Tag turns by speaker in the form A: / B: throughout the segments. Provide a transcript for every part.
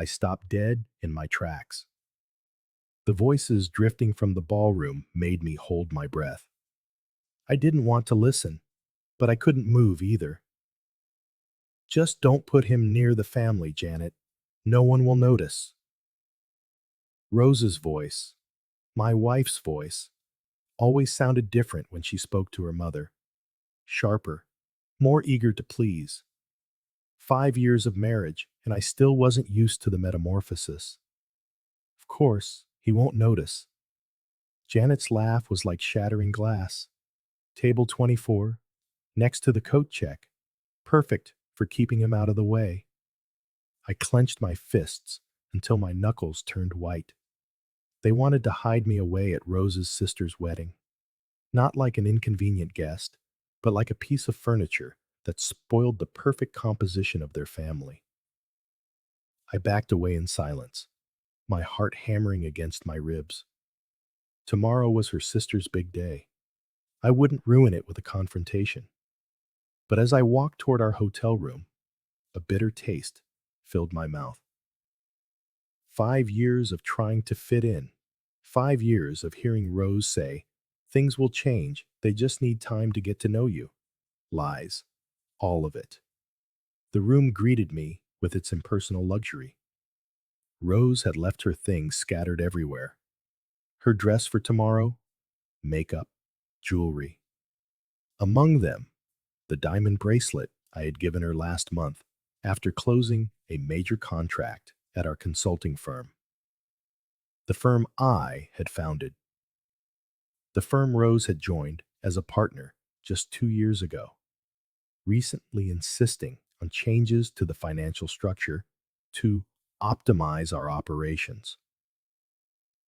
A: I stopped dead in my tracks. The voices drifting from the ballroom made me hold my breath. I didn't want to listen, but I couldn't move either. Just don't put him near the family, Janet. No one will notice. Rose's voice, my wife's voice, always sounded different when she spoke to her mother. Sharper, more eager to please. 5 years of marriage, and I still wasn't used to the metamorphosis. Of course, he won't notice. Janet's laugh was like shattering glass. Table 24, next to the coat check. Perfect for keeping him out of the way. I clenched my fists until my knuckles turned white. They wanted to hide me away at Rose's sister's wedding. Not like an inconvenient guest, but like a piece of furniture that spoiled the perfect composition of their family. I backed away in silence, my heart hammering against my ribs. Tomorrow was her sister's big day. I wouldn't ruin it with a confrontation. But as I walked toward our hotel room, a bitter taste filled my mouth. 5 years of trying to fit in. 5 years of hearing Rose say, things will change, they just need time to get to know you. Lies. All of it. The room greeted me with its impersonal luxury. Rose had left her things scattered everywhere. Her dress for tomorrow, makeup, jewelry. Among them, the diamond bracelet I had given her last month after closing a major contract at our consulting firm. The firm I had founded. The firm Rose had joined as a partner just 2 years ago, recently insisting on changes to the financial structure to optimize our operations.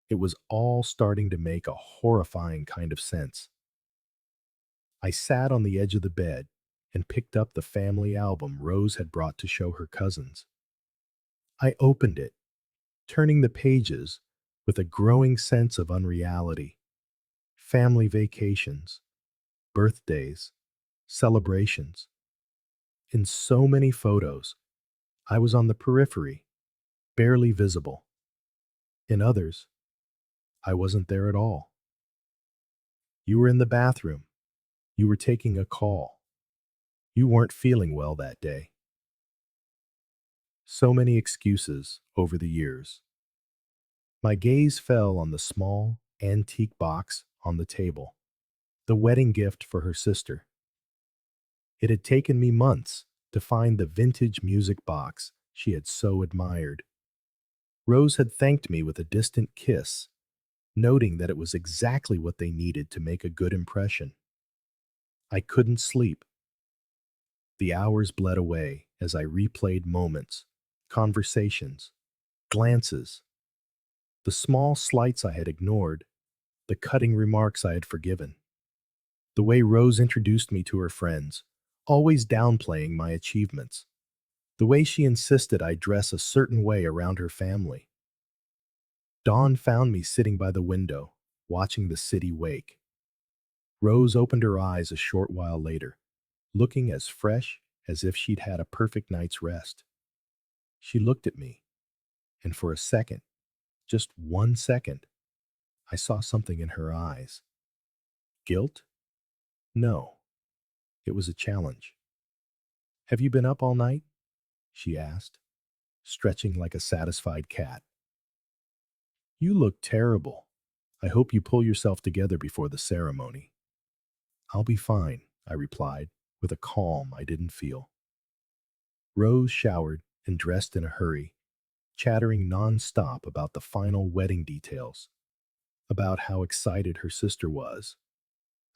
A: It was all starting to make a horrifying kind of sense. I sat on the edge of the bed and picked up the family album Rose had brought to show her cousins. I opened it, turning the pages with a growing sense of unreality. Family vacations, birthdays, celebrations. In so many photos, I was on the periphery, barely visible. In others, I wasn't there at all. You were in the bathroom. You were taking a call. You weren't feeling well that day. So many excuses over the years. My gaze fell on the small, antique box on the table, the wedding gift for her sister. It had taken me months to find the vintage music box she had so admired. Rose had thanked me with a distant kiss, noting that it was exactly what they needed to make a good impression. I couldn't sleep. The hours bled away as I replayed moments, conversations, glances, the small slights I had ignored, the cutting remarks I had forgiven, the way Rose introduced me to her friends, always downplaying my achievements, the way she insisted I dress a certain way around her family. Dawn found me sitting by the window, watching the city wake. Rose opened her eyes a short while later, looking as fresh as if she'd had a perfect night's rest. She looked at me, and for a second, just 1 second, I saw something in her eyes. Guilt? No, it was a challenge. Have you been up all night? She asked, stretching like a satisfied cat. You look terrible. I hope you pull yourself together before the ceremony. I'll be fine, I replied, with a calm I didn't feel. Rose showered and dressed in a hurry, chattering non-stop about the final wedding details, about how excited her sister was,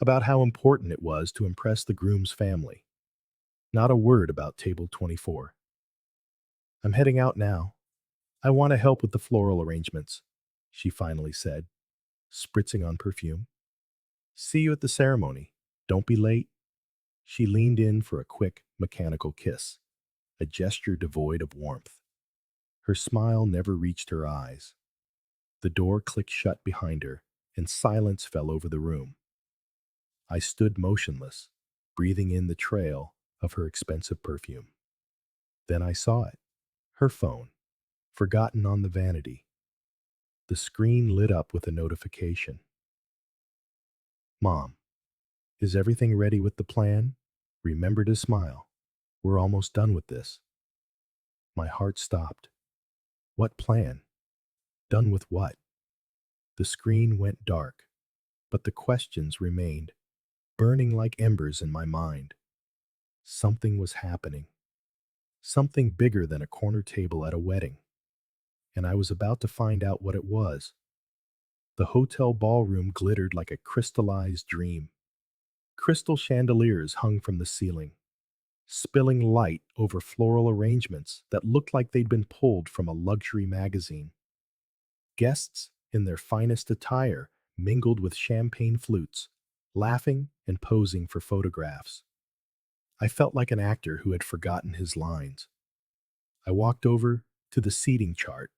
A: about how important it was to impress the groom's family. Not a word about table 24. I'm heading out now. I want to help with the floral arrangements, she finally said, spritzing on perfume. See you at the ceremony. Don't be late. She leaned in for a quick, mechanical kiss, a gesture devoid of warmth. Her smile never reached her eyes. The door clicked shut behind her, and silence fell over the room. I stood motionless, breathing in the trail of her expensive perfume. Then I saw it, her phone. Forgotten on the vanity. The screen lit up with a notification. Mom, is everything ready with the plan? Remember to smile. We're almost done with this. My heart stopped. What plan? Done with what? The screen went dark, but the questions remained, burning like embers in my mind. Something was happening. Something bigger than a corner table at a wedding. And I was about to find out what it was. The hotel ballroom glittered like a crystallized dream. Crystal chandeliers hung from the ceiling, spilling light over floral arrangements that looked like they'd been pulled from a luxury magazine. Guests, in their finest attire, mingled with champagne flutes, laughing and posing for photographs. I felt like an actor who had forgotten his lines. I walked over to the seating chart,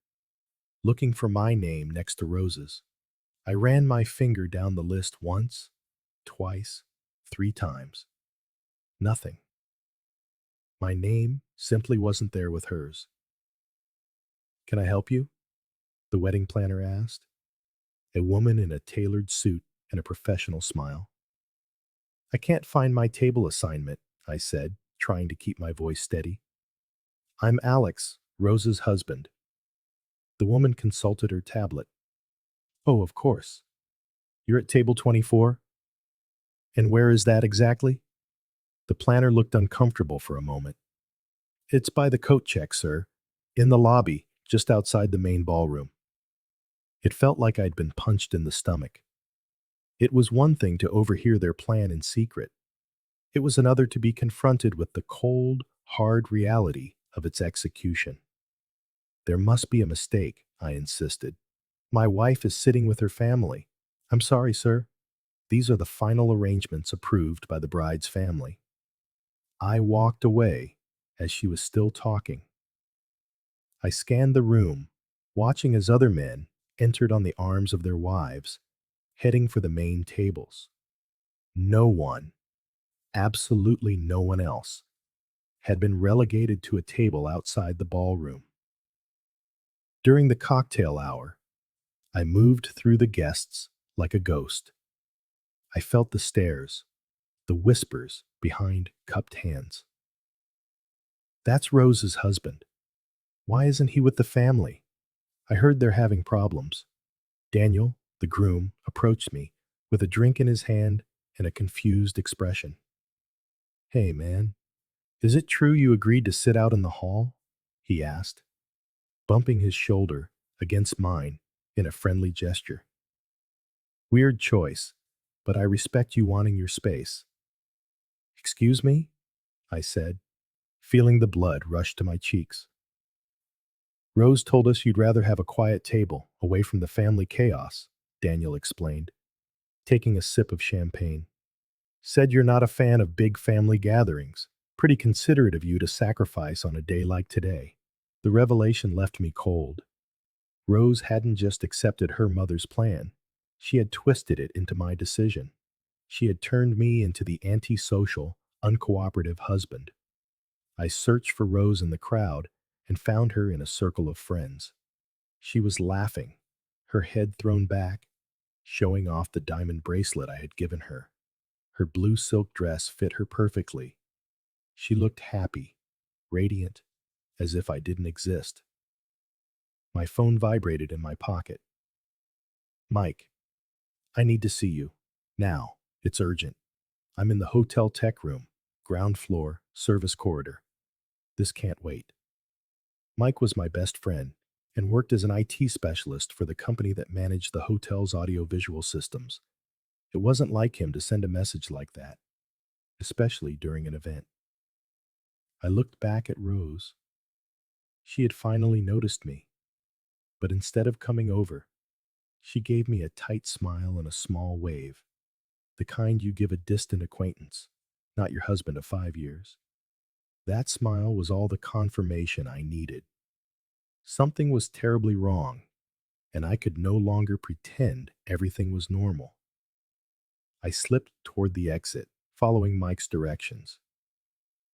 A: looking for my name next to Rose's. I ran my finger down the list once, twice, 3 times. Nothing. My name simply wasn't there with hers. Can I help you? The wedding planner asked. A woman in a tailored suit and a professional smile. I can't find my table assignment, I said, trying to keep my voice steady. I'm Alex, Rose's husband. The woman consulted her tablet. Oh, of course. You're at table 24? And where is that exactly? The planner looked uncomfortable for a moment. It's by the coat check, sir. In the lobby, just outside the main ballroom. It felt like I'd been punched in the stomach. It was one thing to overhear their plan in secret. It was another to be confronted with the cold, hard reality of its execution. There must be a mistake, I insisted. My wife is sitting with her family. I'm sorry, sir. These are the final arrangements approved by the bride's family. I walked away as she was still talking. I scanned the room, watching as other men entered on the arms of their wives, heading for the main tables. No one, absolutely no one else, had been relegated to a table outside the ballroom. During the cocktail hour, I moved through the guests like a ghost. I felt the stares, the whispers behind cupped hands. That's Rose's husband. Why isn't he with the family? I heard they're having problems. Daniel, the groom, approached me with a drink in his hand and a confused expression. Hey, man, is it true you agreed to sit out in the hall? He asked, bumping his shoulder against mine in a friendly gesture. Weird choice, but I respect you wanting your space. Excuse me? I said, feeling the blood rush to my cheeks. Rose told us you'd rather have a quiet table, away from the family chaos, Daniel explained, taking a sip of champagne. Said you're not a fan of big family gatherings. Pretty considerate of you to sacrifice on a day like today. The revelation left me cold. Rose hadn't just accepted her mother's plan. She had twisted it into my decision. She had turned me into the antisocial, uncooperative husband. I searched for Rose in the crowd and found her in a circle of friends. She was laughing, her head thrown back, showing off the diamond bracelet I had given her. Her blue silk dress fit her perfectly. She looked happy, radiant, as if I didn't exist. My phone vibrated in my pocket. Mike, I need to see you. Now. It's urgent. I'm in the hotel tech room, ground floor, service corridor. This can't wait. Mike was my best friend and worked as an IT specialist for the company that managed the hotel's audiovisual systems. It wasn't like him to send a message like that, especially during an event. I looked back at Rose. She had finally noticed me, but instead of coming over, she gave me a tight smile and a small wave, the kind you give a distant acquaintance, not your husband of 5 years. That smile was all the confirmation I needed. Something was terribly wrong, and I could no longer pretend everything was normal. I slipped toward the exit, following Mike's directions.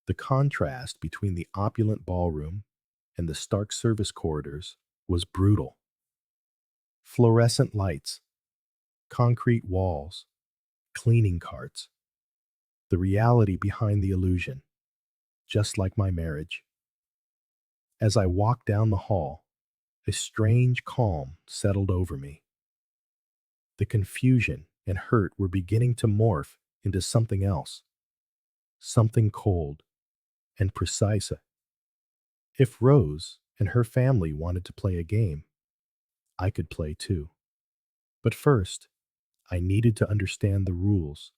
A: The contrast between the opulent ballroom and the stark service corridors was brutal. Fluorescent lights, concrete walls, cleaning carts, the reality behind the illusion, just like my marriage. As I walked down the hall, a strange calm settled over me. The confusion and hurt were beginning to morph into something else, something cold and precise. If Rose and her family wanted to play a game, I could play too. But first, I needed to understand the rules.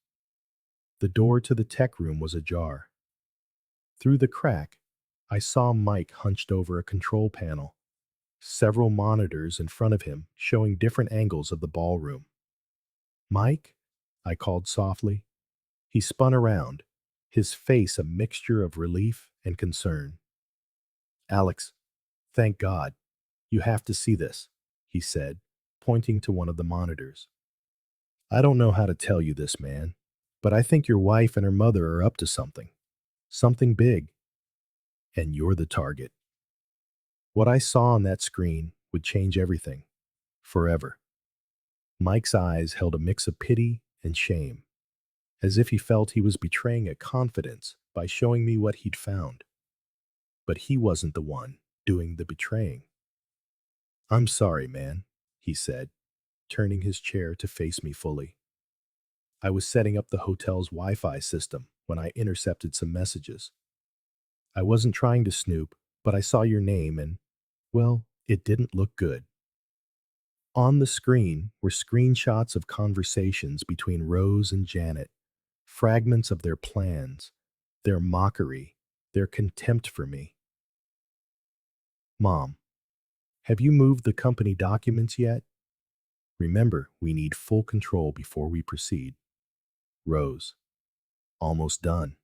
A: The door to the tech room was ajar. Through the crack, I saw Mike hunched over a control panel, several monitors in front of him showing different angles of the ballroom. Mike? I called softly. He spun around, his face a mixture of relief and concern. Alex, thank God. You have to see this, he said, pointing to one of the monitors. I don't know how to tell you this, man, but I think your wife and her mother are up to something. Something big. And you're the target. What I saw on that screen would change everything. Forever. Mike's eyes held a mix of pity and shame, as if he felt he was betraying a confidence by showing me what he'd found. But he wasn't the one doing the betraying. I'm sorry, man, he said, turning his chair to face me fully. I was setting up the hotel's Wi-Fi system when I intercepted some messages. I wasn't trying to snoop, but I saw your name and, well, it didn't look good. On the screen were screenshots of conversations between Rose and Janet, fragments of their plans, their mockery, their contempt for me. Mom, have you moved the company documents yet? Remember, we need full control before we proceed. Rose, almost done.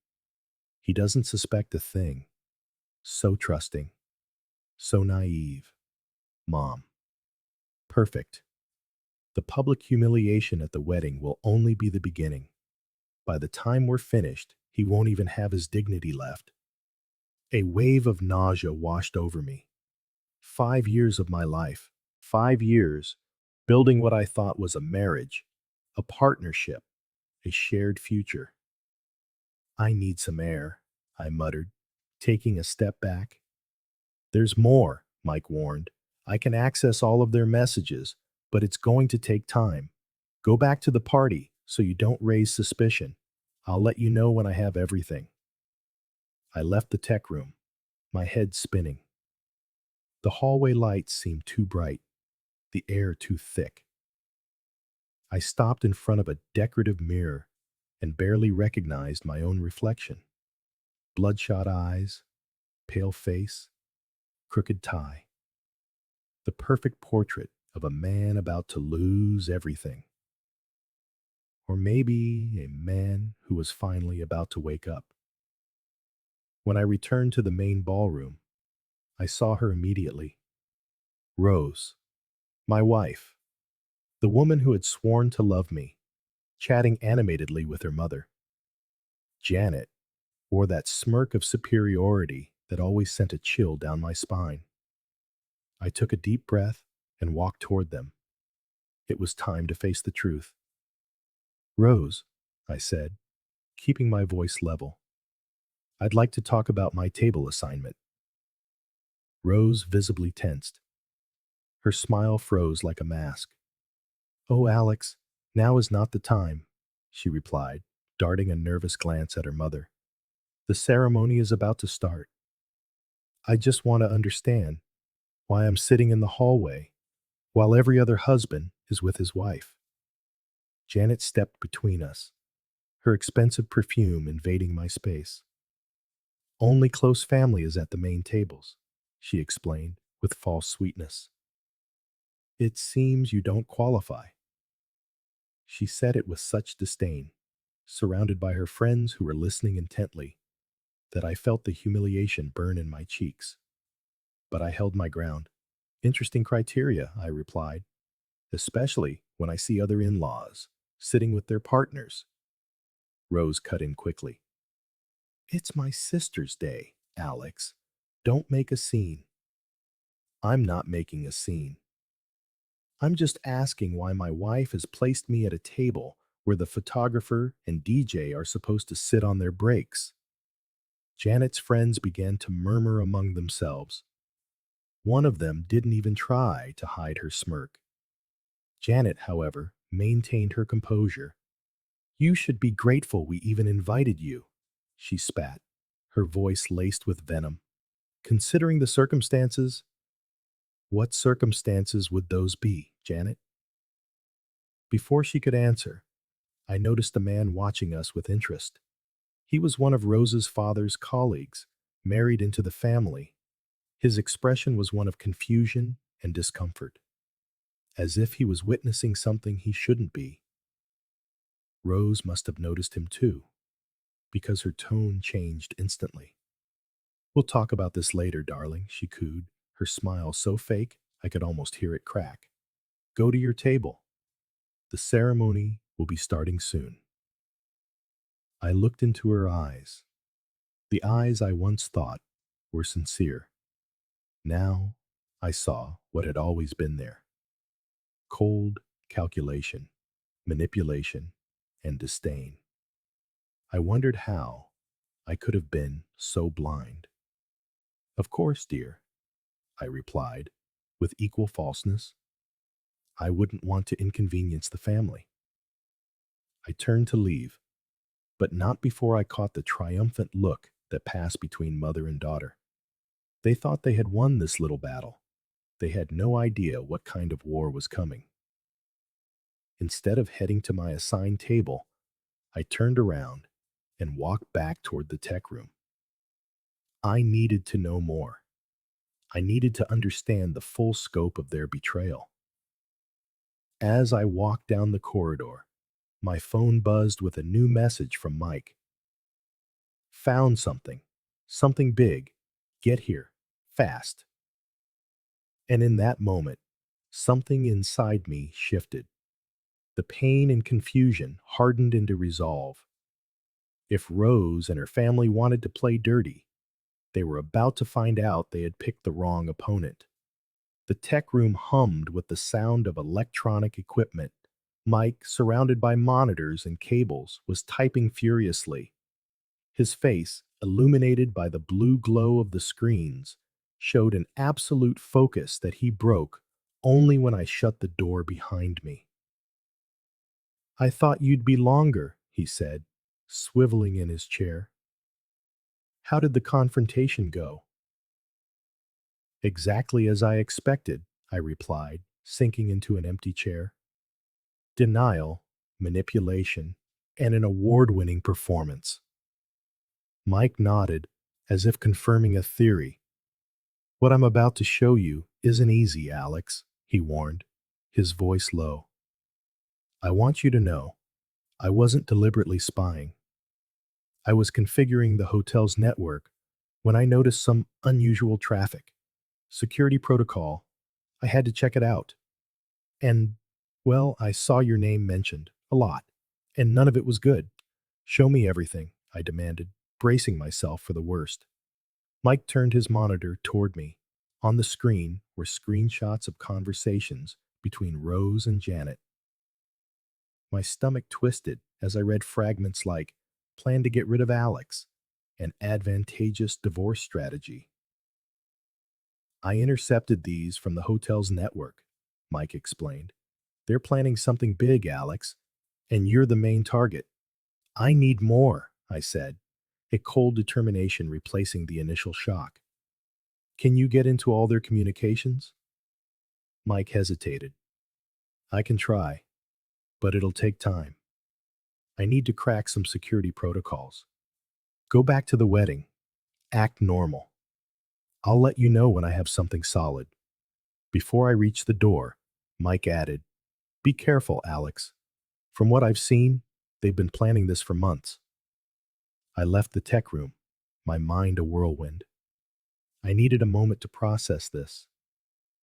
A: He doesn't suspect a thing. So trusting. So naive. Mom, perfect. The public humiliation at the wedding will only be the beginning. By the time we're finished, he won't even have his dignity left. A wave of nausea washed over me. 5 years of my life, 5 years, building what I thought was a marriage, a partnership, a shared future. I need some air, I muttered, taking a step back. There's more, Mike warned. I can access all of their messages, but it's going to take time. Go back to the party so you don't raise suspicion. I'll let you know when I have everything. I left the tech room, my head spinning. The hallway lights seemed too bright, the air too thick. I stopped in front of a decorative mirror and barely recognized my own reflection. Bloodshot eyes, pale face, crooked tie. The perfect portrait of a man about to lose everything. Or maybe a man who was finally about to wake up. When I returned to the main ballroom, I saw her immediately. Rose, my wife, the woman who had sworn to love me, chatting animatedly with her mother. Janet wore that smirk of superiority that always sent a chill down my spine. I took a deep breath and walked toward them. It was time to face the truth. Rose, I said, keeping my voice level. I'd like to talk about my table assignment. Rose visibly tensed. Her smile froze like a mask. Oh, Alex, now is not the time, she replied, darting a nervous glance at her mother. The ceremony is about to start. I just want to understand why I'm sitting in the hallway while every other husband is with his wife. Janet stepped between us, her expensive perfume invading my space. Only close family is at the main tables, she explained with false sweetness. It seems you don't qualify. She said it with such disdain, surrounded by her friends who were listening intently, that I felt the humiliation burn in my cheeks. But I held my ground. Interesting criteria, I replied, especially when I see other in-laws sitting with their partners. Rose cut in quickly. It's my sister's day, Alex. Don't make a scene. I'm not making a scene. I'm just asking why my wife has placed me at a table where the photographer and DJ are supposed to sit on their breaks. Janet's friends began to murmur among themselves. One of them didn't even try to hide her smirk. Janet, however, maintained her composure. You should be grateful we even invited you, she spat, her voice laced with venom. Considering the circumstances, what circumstances would those be, Janet? Before she could answer, I noticed a man watching us with interest. He was one of Rose's father's colleagues, married into the family. His expression was one of confusion and discomfort, as if he was witnessing something he shouldn't be. Rose must have noticed him too, because her tone changed instantly. We'll talk about this later, darling, she cooed, her smile so fake I could almost hear it crack. Go to your table. The ceremony will be starting soon. I looked into her eyes, the eyes I once thought were sincere. Now I saw what had always been there: cold calculation, manipulation, and disdain. I wondered how I could have been so blind. Of course, dear, I replied, with equal falseness. I wouldn't want to inconvenience the family. I turned to leave, but not before I caught the triumphant look that passed between mother and daughter. They thought they had won this little battle. They had no idea what kind of war was coming. Instead of heading to my assigned table, I turned around and walked back toward the tech room. I needed to know more. I needed to understand the full scope of their betrayal. As I walked down the corridor, my phone buzzed with a new message from Mike. Found something. Something big. Get here. Fast. And in that moment, something inside me shifted. The pain and confusion hardened into resolve. If Rose and her family wanted to play dirty, they were about to find out they had picked the wrong opponent. The tech room hummed with the sound of electronic equipment. Mike, surrounded by monitors and cables, was typing furiously. His face, illuminated by the blue glow of the screens, showed an absolute focus that he broke only when I shut the door behind me. I thought you'd be longer, he said, swiveling in his chair. How did the confrontation go? Exactly as I expected, I replied, sinking into an empty chair. Denial, manipulation, and an award-winning performance. Mike nodded, as if confirming a theory. What I'm about to show you isn't easy, Alex, he warned, his voice low. I want you to know, I wasn't deliberately spying. I was configuring the hotel's network when I noticed some unusual traffic. Security protocol. I had to check it out. And, well, I saw your name mentioned a lot, and none of it was good. Show me everything, I demanded, bracing myself for the worst. Mike turned his monitor toward me. On the screen were screenshots of conversations between Rose and Janet. My stomach twisted as I read fragments like plan to get rid of Alex, an advantageous divorce strategy. I intercepted these from the hotel's network, Mike explained. They're planning something big, Alex, and you're the main target. I need more, I said, a cold determination replacing the initial shock. Can you get into all their communications? Mike hesitated. I can try, but it'll take time. I need to crack some security protocols. Go back to the wedding. Act normal. I'll let you know when I have something solid. Before I reached the door, Mike added, be careful, Alex. From what I've seen, they've been planning this for months. I left the tech room, my mind a whirlwind. I needed a moment to process this.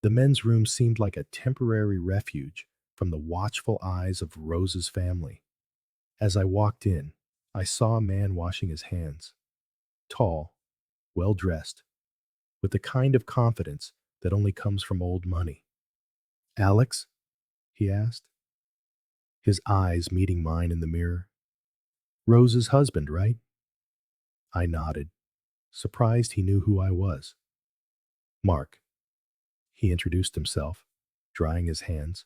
A: The men's room seemed like a temporary refuge from the watchful eyes of Rose's family. As I walked in, I saw a man washing his hands. Tall, well-dressed, with the kind of confidence that only comes from old money. Alex? He asked, his eyes meeting mine in the mirror. Rose's husband, right? I nodded, surprised he knew who I was. Mark, he introduced himself, drying his hands.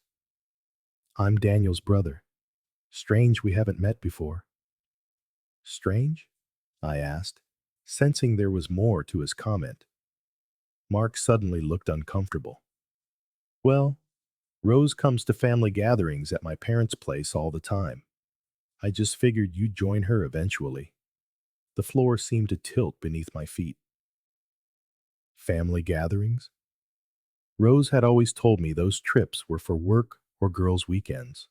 A: I'm Daniel's brother. Strange we haven't met before. Strange? I asked, sensing there was more to his comment. Mark suddenly looked uncomfortable. Well, Rose comes to family gatherings at my parents' place all the time. I just figured you'd join her eventually. The floor seemed to tilt beneath my feet. Family gatherings? Rose had always told me those trips were for work or girls' weekends.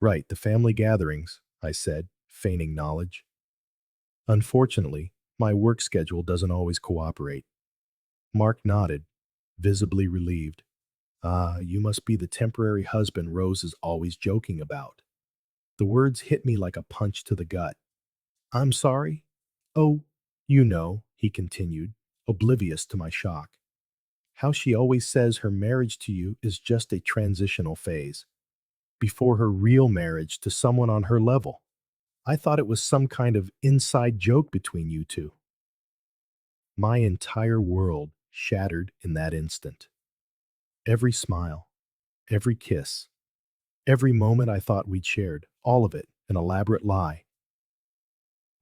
A: Right, the family gatherings, I said, feigning knowledge. Unfortunately, my work schedule doesn't always cooperate. Mark nodded, visibly relieved. Ah, you must be the temporary husband Rose is always joking about. The words hit me like a punch to the gut. I'm sorry? Oh, you know, he continued, oblivious to my shock. How she always says her marriage to you is just a transitional phase, before her real marriage to someone on her level. I thought it was some kind of inside joke between you two. My entire world shattered in that instant. Every smile, every kiss, every moment I thought we'd shared, all of it an elaborate lie.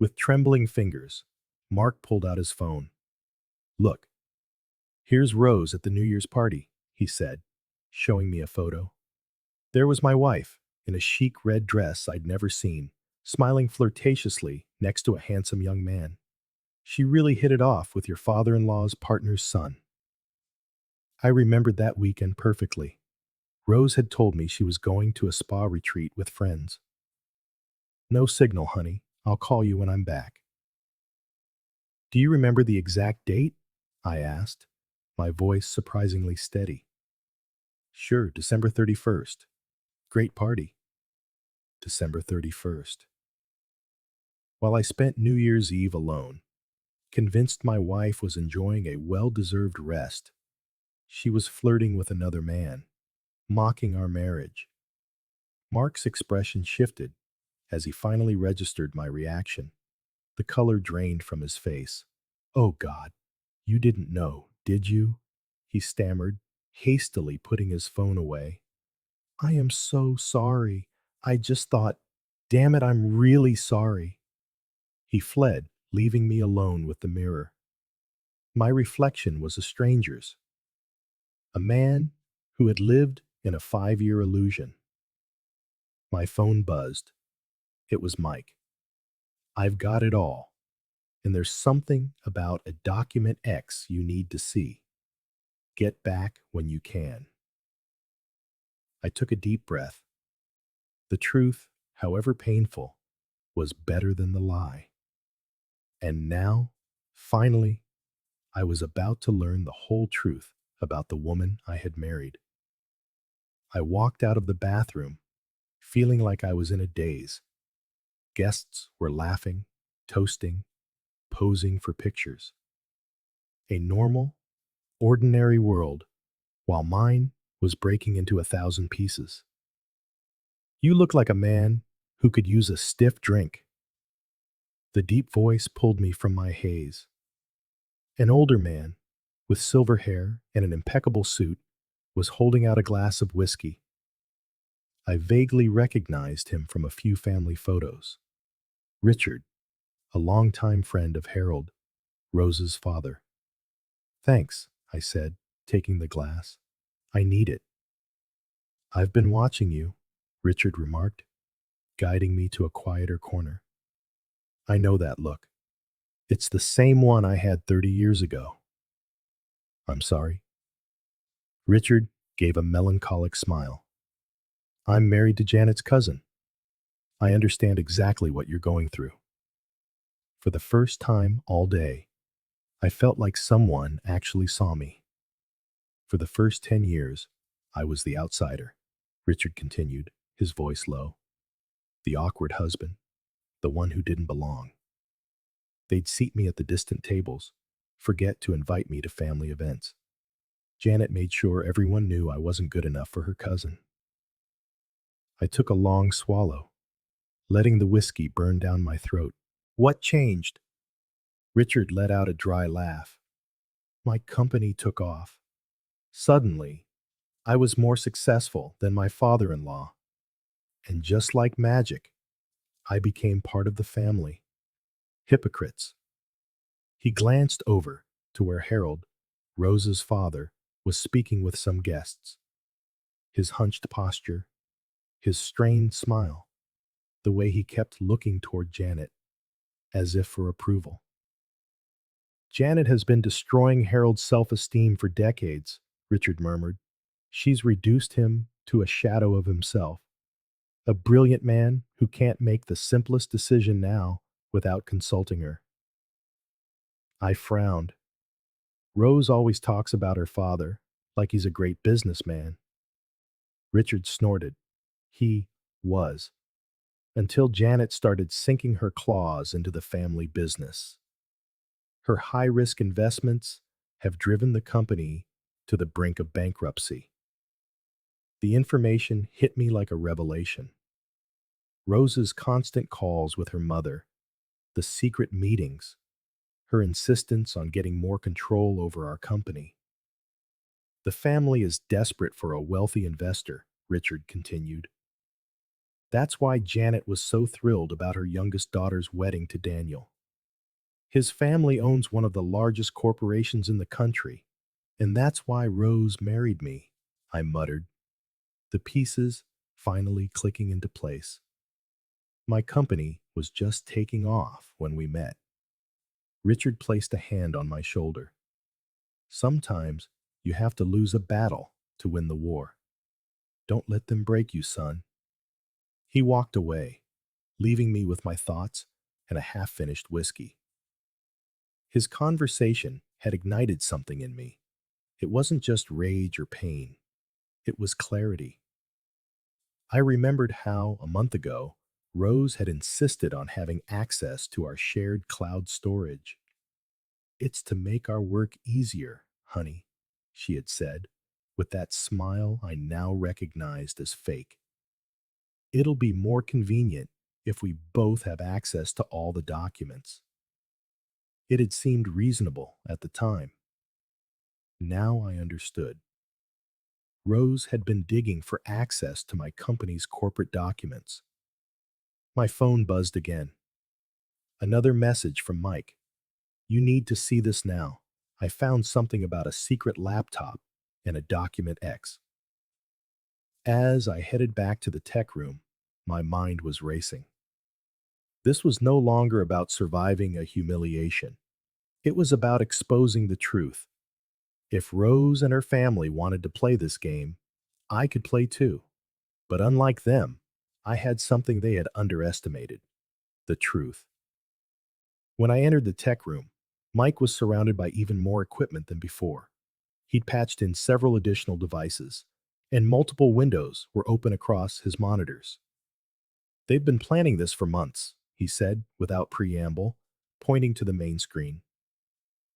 A: With trembling fingers, Mark pulled out his phone. Look, here's Rose at the New Year's party, he said, showing me a photo. There was my wife, in a chic red dress I'd never seen, smiling flirtatiously next to a handsome young man. She really hit it off with your father-in-law's partner's son. I remembered that weekend perfectly. Rose had told me she was going to a spa retreat with friends. No signal, honey. I'll call you when I'm back. Do you remember the exact date? I asked, my voice surprisingly steady. Sure, December 31st. Great party. December 31st. While I spent New Year's Eve alone, convinced my wife was enjoying a well-deserved rest, she was flirting with another man, mocking our marriage. Mark's expression shifted as he finally registered my reaction. The color drained from his face. Oh God, you didn't know, did you? He stammered, hastily putting his phone away. I am so sorry. I just thought, damn it, I'm really sorry. He fled, leaving me alone with the mirror. My reflection was a stranger's, a man who had lived in a 5-year illusion. My phone buzzed. It was Mike. I've got it all. And there's something about a document X you need to see. Get back when you can. I took a deep breath. The truth, however painful, was better than the lie. And now, finally, I was about to learn the whole truth about the woman I had married. I walked out of the bathroom, feeling like I was in a daze. Guests were laughing, toasting, posing for pictures. A normal, ordinary world, while mine was breaking into 1,000 pieces. You look like a man who could use a stiff drink. The deep voice pulled me from my haze. An older man, with silver hair and an impeccable suit, was holding out a glass of whiskey. I vaguely recognized him from a few family photos. Richard, a longtime friend of Harold, Rose's father. Thanks, I said, taking the glass. I need it. I've been watching you, Richard remarked, guiding me to a quieter corner. I know that look. It's the same one I had 30 years ago. I'm sorry. Richard gave a melancholic smile. I'm married to Janet's cousin. I understand exactly what you're going through. For the first time all day, I felt like someone actually saw me. For the first 10 years, I was the outsider, Richard continued, his voice low. The awkward husband, the one who didn't belong. They'd seat me at the distant tables, forget to invite me to family events. Janet made sure everyone knew I wasn't good enough for her cousin. I took a long swallow, letting the whiskey burn down my throat. What changed? Richard let out a dry laugh. My company took off. Suddenly, I was more successful than my father-in-law. And just like magic, I became part of the family. Hypocrites. He glanced over to where Harold, Rose's father, was speaking with some guests. His hunched posture, his strained smile, the way he kept looking toward Janet, as if for approval. Janet has been destroying Harold's self-esteem for decades, Richard murmured. She's reduced him to a shadow of himself. A brilliant man who can't make the simplest decision now without consulting her. I frowned. Rose always talks about her father, like he's a great businessman. Richard snorted. He was. Until Janet started sinking her claws into the family business. Her high-risk investments have driven the company to the brink of bankruptcy. The information hit me like a revelation. Rose's constant calls with her mother, the secret meetings, her insistence on getting more control over our company. The family is desperate for a wealthy investor, Richard continued. That's why Janet was so thrilled about her youngest daughter's wedding to Daniel. His family owns one of the largest corporations in the country, and that's why Rose married me, I muttered, the pieces finally clicking into place. My company was just taking off when we met. Richard placed a hand on my shoulder. Sometimes you have to lose a battle to win the war. Don't let them break you, son. He walked away, leaving me with my thoughts and a half-finished whiskey. His conversation had ignited something in me. It wasn't just rage or pain. It was clarity. I remembered how, a month ago, Rose had insisted on having access to our shared cloud storage. It's to make our work easier, honey, she had said, with that smile I now recognized as fake. It'll be more convenient if we both have access to all the documents. It had seemed reasonable at the time. Now I understood. Rose had been digging for access to my company's corporate documents. My phone buzzed again. Another message from Mike. You need to see this now. I found something about a secret laptop and a document X. As I headed back to the tech room, my mind was racing. This was no longer about surviving a humiliation. It was about exposing the truth. If Rose and her family wanted to play this game, I could play too. But unlike them, I had something they had underestimated: the truth. When I entered the tech room, Mike was surrounded by even more equipment than before. He'd patched in several additional devices, and multiple windows were open across his monitors. They've been planning this for months, he said, without preamble, pointing to the main screen.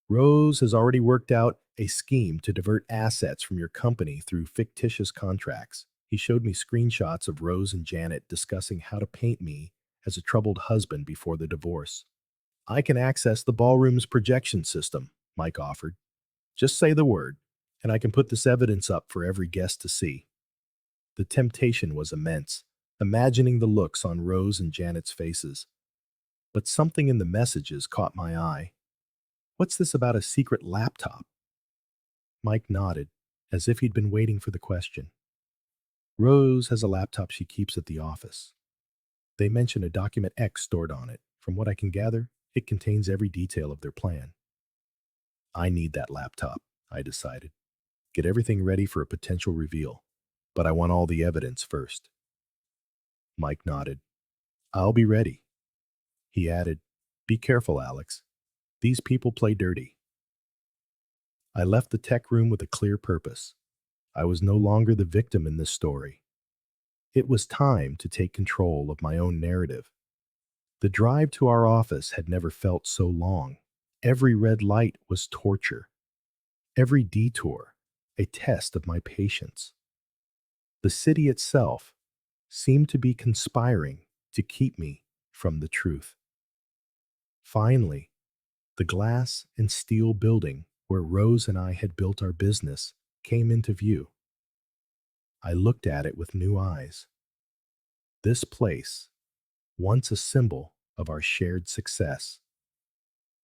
A: Rose has already worked out a scheme to divert assets from your company through fictitious contracts. He showed me screenshots of Rose and Janet discussing how to paint me as a troubled husband before the divorce. I can access the ballroom's projection system, Mike offered. Just say the word, and I can put this evidence up for every guest to see. The temptation was immense, imagining the looks on Rose and Janet's faces. But something in the messages caught my eye. What's this about a secret laptop? Mike nodded, as if he'd been waiting for the question. Rose has a laptop she keeps at the office. They mention a document X stored on it. From what I can gather, it contains every detail of their plan. I need that laptop, I decided. Get everything ready for a potential reveal, but I want all the evidence first. Mike nodded. I'll be ready. He added, be careful, Alex. These people play dirty. I left the tech room with a clear purpose. I was no longer the victim in this story. It was time to take control of my own narrative. The drive to our office had never felt so long. Every red light was torture. Every detour, a test of my patience. The city itself seemed to be conspiring to keep me from the truth. Finally, the glass and steel building where Rose and I had built our business came into view. I looked at it with new eyes. This place, once a symbol of our shared success,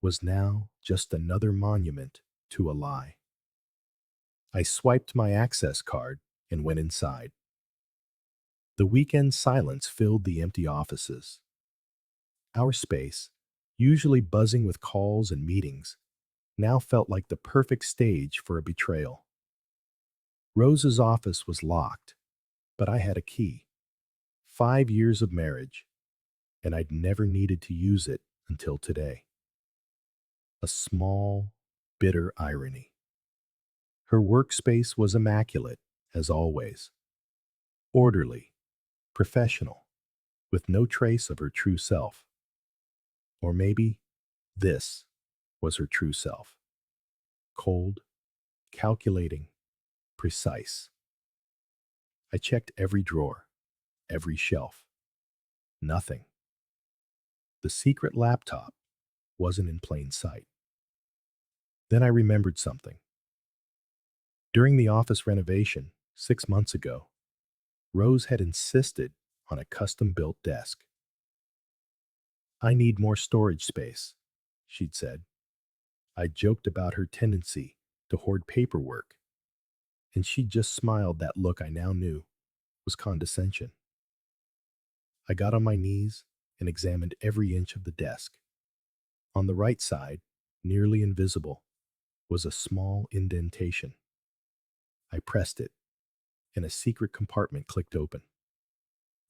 A: was now just another monument to a lie. I swiped my access card and went inside. The weekend silence filled the empty offices. Our space, usually buzzing with calls and meetings, now felt like the perfect stage for a betrayal. Rose's office was locked, but I had a key. 5 years of marriage, and I'd never needed to use it until today. A small, bitter irony. Her workspace was immaculate, as always. Orderly, professional, with no trace of her true self. Or maybe this was her true self. Cold, calculating, precise. I checked every drawer, every shelf. Nothing. The secret laptop wasn't in plain sight. Then I remembered something. During the office renovation 6 months ago, Rose had insisted on a custom-built desk. "I need more storage space," she'd said. I joked about her tendency to hoard paperwork, and she just smiled that look I now knew was condescension. I got on my knees and examined every inch of the desk. On the right side, nearly invisible, was a small indentation. I pressed it, and a secret compartment clicked open.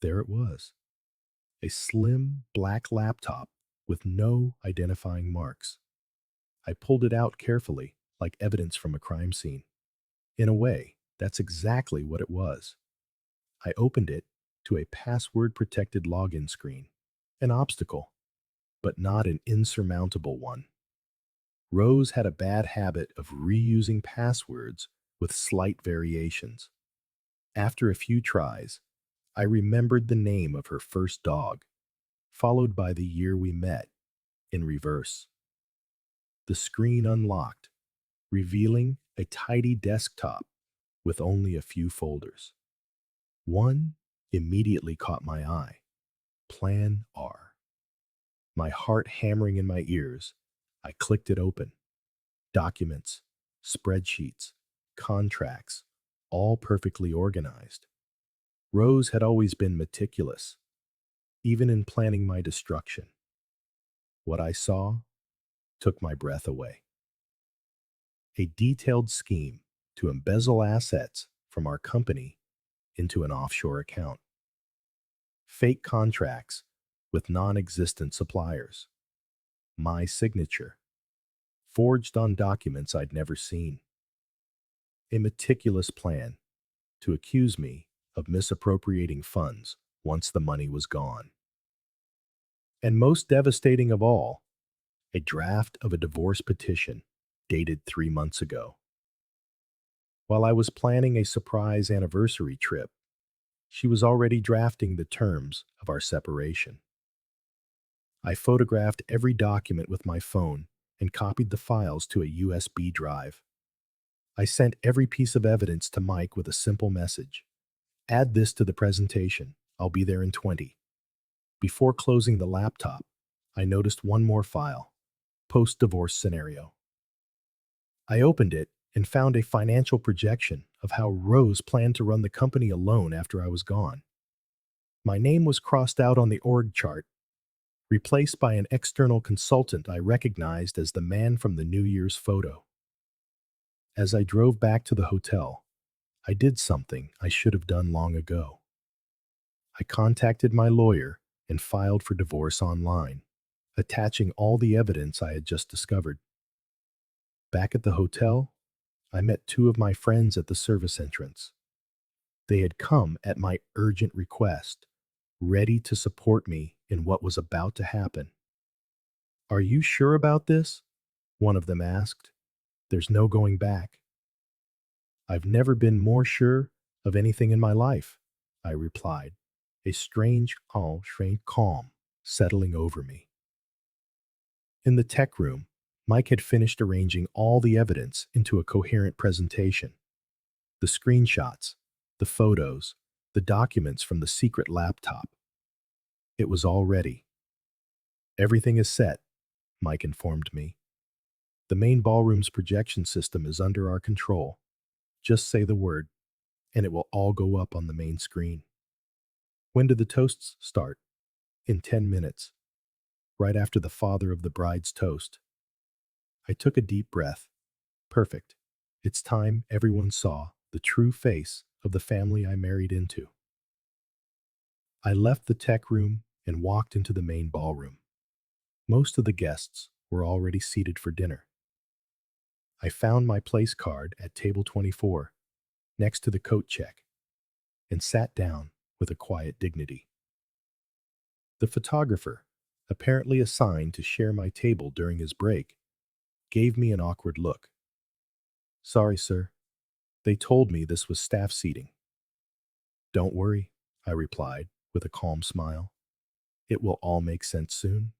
A: There it was, a slim black laptop with no identifying marks. I pulled it out carefully, like evidence from a crime scene. In a way, that's exactly what it was. I opened it to a password-protected login screen. An obstacle, but not an insurmountable one. Rose had a bad habit of reusing passwords with slight variations. After a few tries, I remembered the name of her first dog, followed by the year we met, in reverse. The screen unlocked, revealing a tidy desktop with only a few folders. One immediately caught my eye. Plan R. My heart hammering in my ears, I clicked it open. Documents, spreadsheets, contracts, all perfectly organized. Rose had always been meticulous, even in planning my destruction. What I saw took my breath away. A detailed scheme to embezzle assets from our company into an offshore account. Fake contracts with non-existent suppliers. My signature, forged on documents I'd never seen. A meticulous plan to accuse me of misappropriating funds once the money was gone. And most devastating of all, a draft of a divorce petition dated 3 months ago. While I was planning a surprise anniversary trip, she was already drafting the terms of our separation. I photographed every document with my phone and copied the files to a USB drive. I sent every piece of evidence to Mike with a simple message. "Add this to the presentation. I'll be there in 20. Before closing the laptop, I noticed one more file, post-divorce scenario. I opened it and found a financial projection of how Rose planned to run the company alone after I was gone. My name was crossed out on the org chart, replaced by an external consultant I recognized as the man from the New Year's photo. As I drove back to the hotel, I did something I should have done long ago. I contacted my lawyer and filed for divorce online, attaching all the evidence I had just discovered. Back at the hotel, I met two of my friends at the service entrance. They had come at my urgent request, ready to support me in what was about to happen. "Are you sure about this?" one of them asked. "There's no going back." I've never been more sure of anything in my life, I replied, a strange calm settling over me. In the tech room, Mike had finished arranging all the evidence into a coherent presentation. The screenshots, the photos, the documents from the secret laptop. It was all ready. Everything is set, Mike informed me. The main ballroom's projection system is under our control. Just say the word, and it will all go up on the main screen. When do the toasts start? In 10 minutes, right after the father of the bride's toast. I took a deep breath. Perfect. It's time everyone saw the true face of the family I married into. I left the tech room and walked into the main ballroom. Most of the guests were already seated for dinner. I found my place card at table 24, next to the coat check, and sat down with a quiet dignity. The photographer, apparently assigned to share my table during his break, gave me an awkward look. Sorry, sir. They told me this was staff seating. Don't worry, I replied with a calm smile. It will all make sense soon.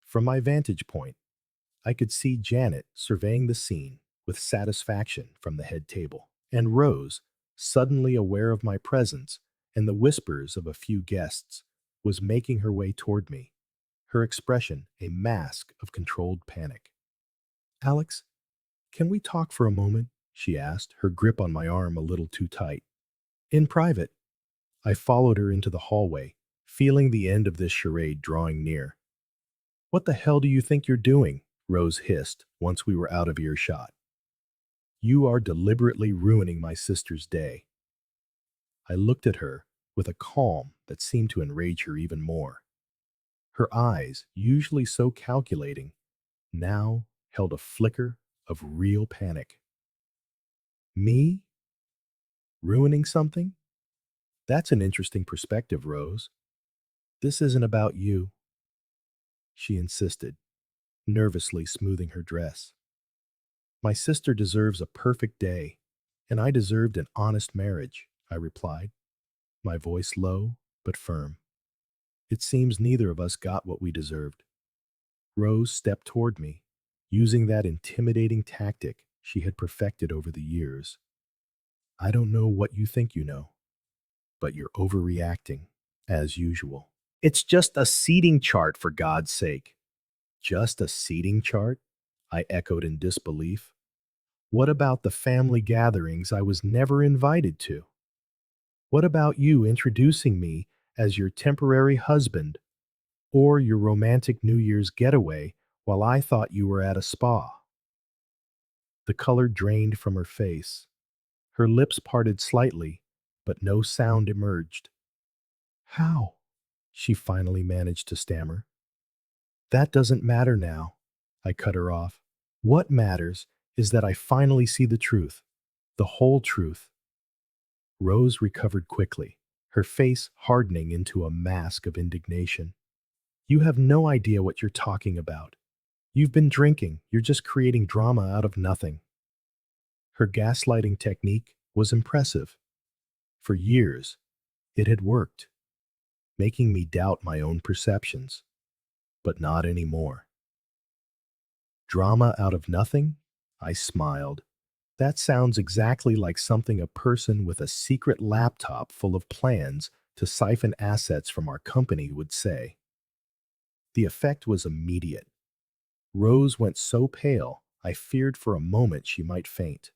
A: From my vantage point, I could see Janet surveying the scene with satisfaction from the head table, and Rose, suddenly aware of my presence and the whispers of a few guests, was making her way toward me, her expression a mask of controlled panic. Alex, can we talk for a moment? She asked, her grip on my arm a little too tight. In private. I followed her into the hallway, feeling the end of this charade drawing near. What the hell do you think you're doing? Rose hissed once we were out of earshot. You are deliberately ruining my sister's day. I looked at her with a calm that seemed to enrage her even more. Her eyes, usually so calculating, now held a flicker of real panic. Me? Ruining something? That's an interesting perspective, Rose. This isn't about you, she insisted, nervously smoothing her dress. My sister deserves a perfect day, and I deserved an honest marriage, I replied, my voice low but firm. It seems neither of us got what we deserved. Rose stepped toward me, using that intimidating tactic she had perfected over the years. I don't know what you think you know, but you're overreacting, as usual. It's just a seating chart, for God's sake. Just a seating chart? I echoed in disbelief. What about the family gatherings I was never invited to? What about you introducing me as your temporary husband, or your romantic New Year's getaway while I thought you were at a spa? The color drained from her face. Her lips parted slightly, but no sound emerged. How? She finally managed to stammer. That doesn't matter now, I cut her off. What matters is that I finally see the truth, the whole truth. Rose recovered quickly, her face hardening into a mask of indignation. You have no idea what you're talking about. You've been drinking, you're just creating drama out of nothing. Her gaslighting technique was impressive. For years, it had worked, making me doubt my own perceptions. But not anymore. Drama out of nothing? I smiled. That sounds exactly like something a person with a secret laptop full of plans to siphon assets from our company would say. The effect was immediate. Rose went so pale, I feared for a moment she might faint.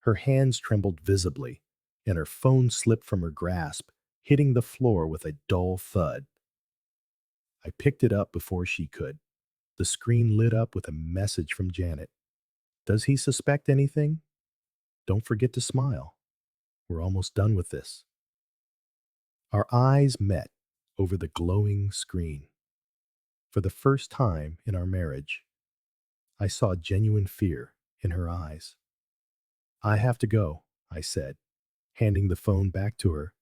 A: Her hands trembled visibly, and her phone slipped from her grasp, hitting the floor with a dull thud. I picked it up before she could. The screen lit up with a message from Janet. Does he suspect anything? Don't forget to smile. We're almost done with this. Our eyes met over the glowing screen. For the first time in our marriage, I saw genuine fear in her eyes. I have to go, I said, handing the phone back to her.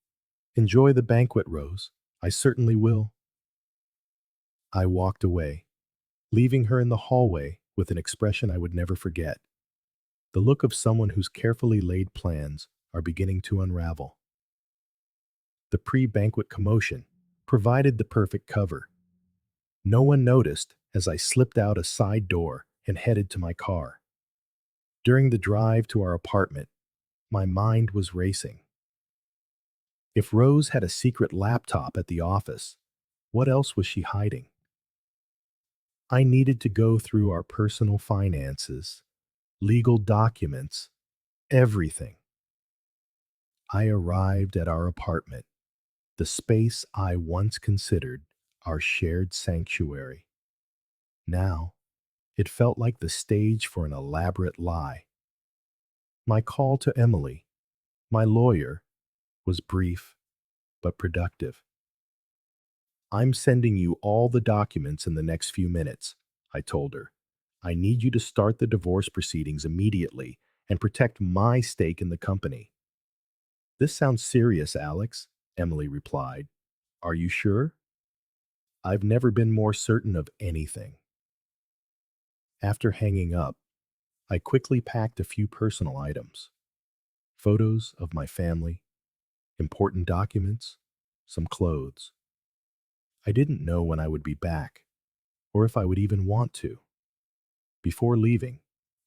A: Enjoy the banquet, Rose. I certainly will. I walked away, leaving her in the hallway with an expression I would never forget. the look of someone whose carefully laid plans are beginning to unravel. The pre-banquet commotion provided the perfect cover. No one noticed as I slipped out a side door and headed to my car. During the drive to our apartment, my mind was racing. If Rose had a secret laptop at the office, what else was she hiding? I needed to go through our personal finances, legal documents, everything. I arrived at our apartment, the space I once considered our shared sanctuary. Now, it felt like the stage for an elaborate lie. My call to Emily, my lawyer, was brief but productive. "I'm sending you all the documents in the next few minutes," I told her. "I need you to start the divorce proceedings immediately and protect my stake in the company." "This sounds serious, Alex," Emily replied. "Are you sure?" "I've never been more certain of anything." After hanging up, I quickly packed a few personal items: photos of my family, important documents, some clothes. I didn't know when I would be back, or if I would even want to. Before leaving,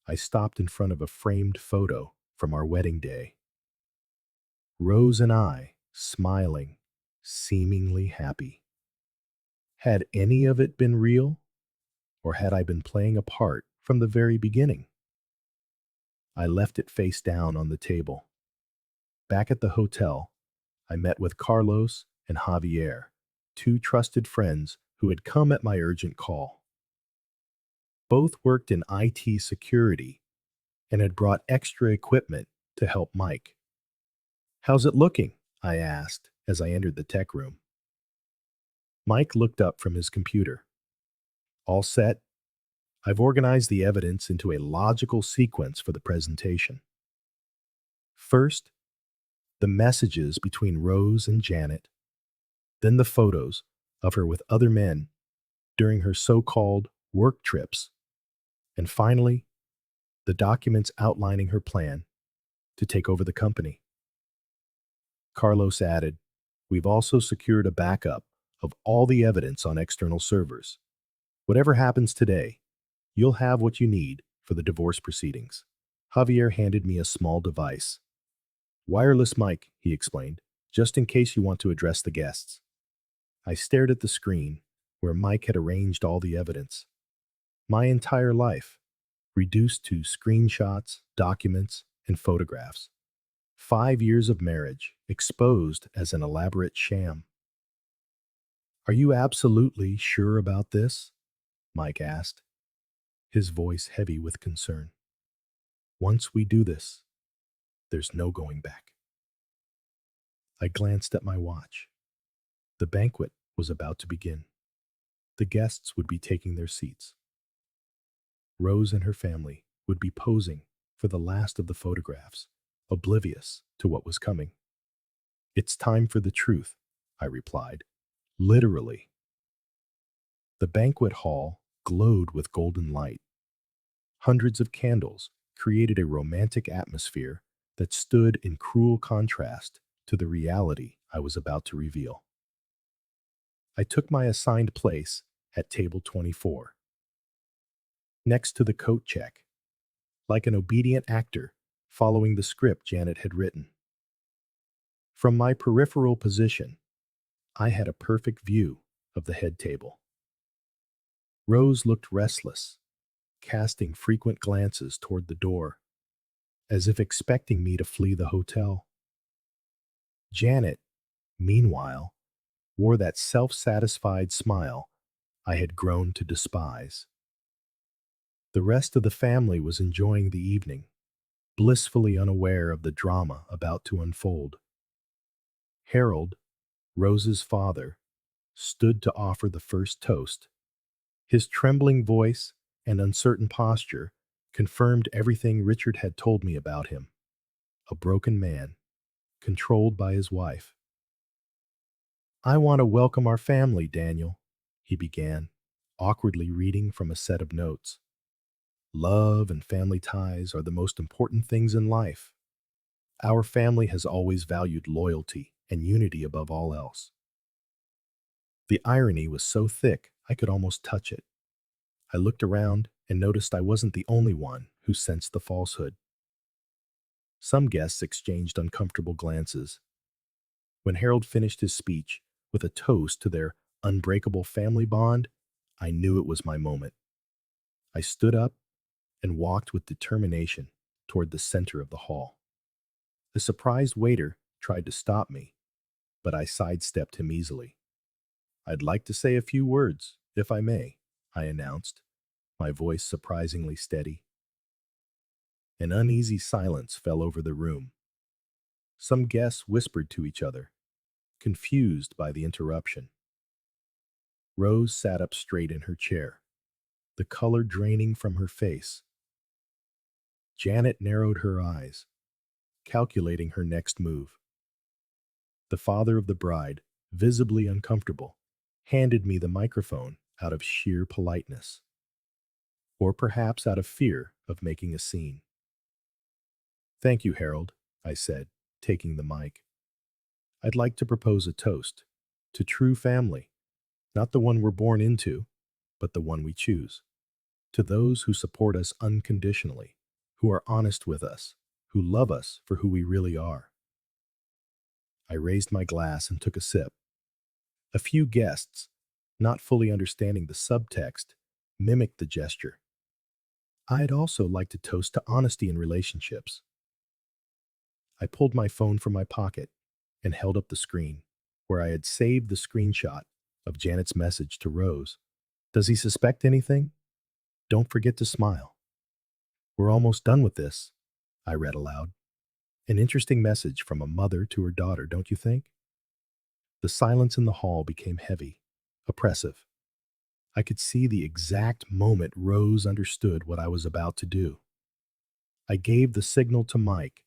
A: I stopped in front of a framed photo from our wedding day. Rose and I, smiling, seemingly happy. Had any of it been real, or had I been playing a part from the very beginning? I left it face down on the table. Back at the hotel, I met with Carlos and Javier, two trusted friends who had come at my urgent call. Both worked in IT security and had brought extra equipment to help Mike. "How's it looking?" I asked as I entered the tech room. Mike looked up from his computer. "All set. I've organized the evidence into a logical sequence for the presentation. First, the messages between Rose and Janet, then the photos of her with other men during her so-called work trips, and finally, the documents outlining her plan to take over the company." Carlos added, "We've also secured a backup of all the evidence on external servers. Whatever happens today, you'll have what you need for the divorce proceedings." Javier handed me a small device. "Wireless mic," he explained, "just in case you want to address the guests." I stared at the screen where Mike had arranged all the evidence. My entire life, reduced to screenshots, documents, and photographs. 5 years of marriage exposed as an elaborate sham. "Are you absolutely sure about this?" Mike asked, his voice heavy with concern. "Once we do this, there's no going back." I glanced at my watch. The banquet was about to begin. The guests would be taking their seats. Rose and her family would be posing for the last of the photographs, oblivious to what was coming. "It's time for the truth," I replied, literally. The banquet hall glowed with golden light. Hundreds of candles created a romantic atmosphere that stood in cruel contrast to the reality I was about to reveal. I took my assigned place at table 24, next to the coat check, like an obedient actor following the script Janet had written. From my peripheral position, I had a perfect view of the head table. Rose looked restless, casting frequent glances toward the door, as if expecting me to flee the hotel. Janet, meanwhile, wore that self-satisfied smile I had grown to despise. The rest of the family was enjoying the evening, blissfully unaware of the drama about to unfold. Harold, Rose's father, stood to offer the first toast. His trembling voice and uncertain posture confirmed everything Richard had told me about him: a broken man, controlled by his wife. "I want to welcome our family, Daniel," he began, awkwardly reading from a set of notes. Love and family ties are the most important things in life. Our family has always valued loyalty and unity above all else. The irony was so thick I could almost touch it. I looked around and noticed I wasn't the only one who sensed the falsehood. Some guests exchanged uncomfortable glances. When Harold finished his speech with a toast to their unbreakable family bond, I knew it was my moment. I stood up and walked with determination toward the center of the hall. The surprised waiter tried to stop me, but I sidestepped him easily. "I'd like to say a few words, if I may," I announced, my voice surprisingly steady. An uneasy silence fell over the room. Some guests whispered to each other, confused by the interruption. Rose sat up straight in her chair, the color draining from her face. Janet narrowed her eyes, calculating her next move. The father of the bride, visibly uncomfortable, handed me the microphone out of sheer politeness, or perhaps out of fear of making a scene. "Thank you, Harold," I said, taking the mic. "I'd like to propose a toast to true family, not the one we're born into, but the one we choose. To those who support us unconditionally, who are honest with us, who love us for who we really are." I raised my glass and took a sip. A few guests, not fully understanding the subtext, mimicked the gesture. I'd also like to toast to honesty in relationships. I pulled my phone from my pocket and held up the screen, where I had saved the screenshot of Janet's message to Rose. "Does he suspect anything? Don't forget to smile. We're almost done with this," I read aloud. An interesting message from a mother to her daughter, don't you think? The silence in the hall became heavy, oppressive. I could see the exact moment Rose understood what I was about to do. I gave the signal to Mike.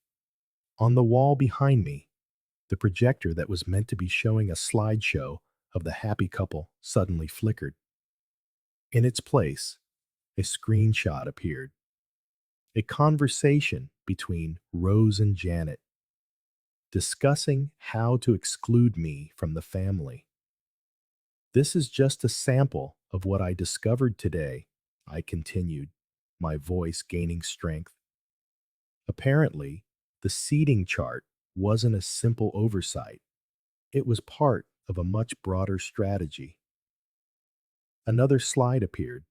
A: On the wall behind me, the projector that was meant to be showing a slideshow of the happy couple suddenly flickered. In its place, a screenshot appeared. A conversation between Rose and Janet, discussing how to exclude me from the family. "This is just a sample of what I discovered today," I continued, my voice gaining strength. Apparently, the seating chart wasn't a simple oversight. It was part of a much broader strategy. Another slide appeared.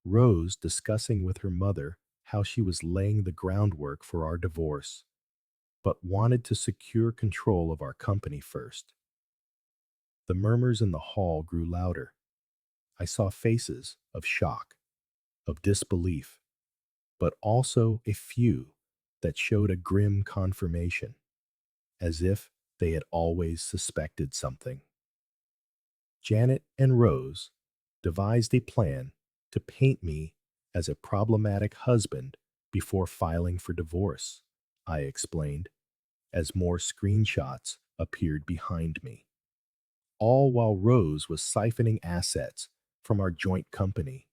A: Rose discussing with her mother how she was laying the groundwork for our divorce, but wanted to secure control of our company first. The murmurs in the hall grew louder. I saw faces of shock, of disbelief, but also a few that showed a grim confirmation, as if they had always suspected something. Janet and Rose devised a plan to paint me as a problematic husband before filing for divorce, I explained, as more screenshots appeared behind me, all while Rose was siphoning assets from our joint company.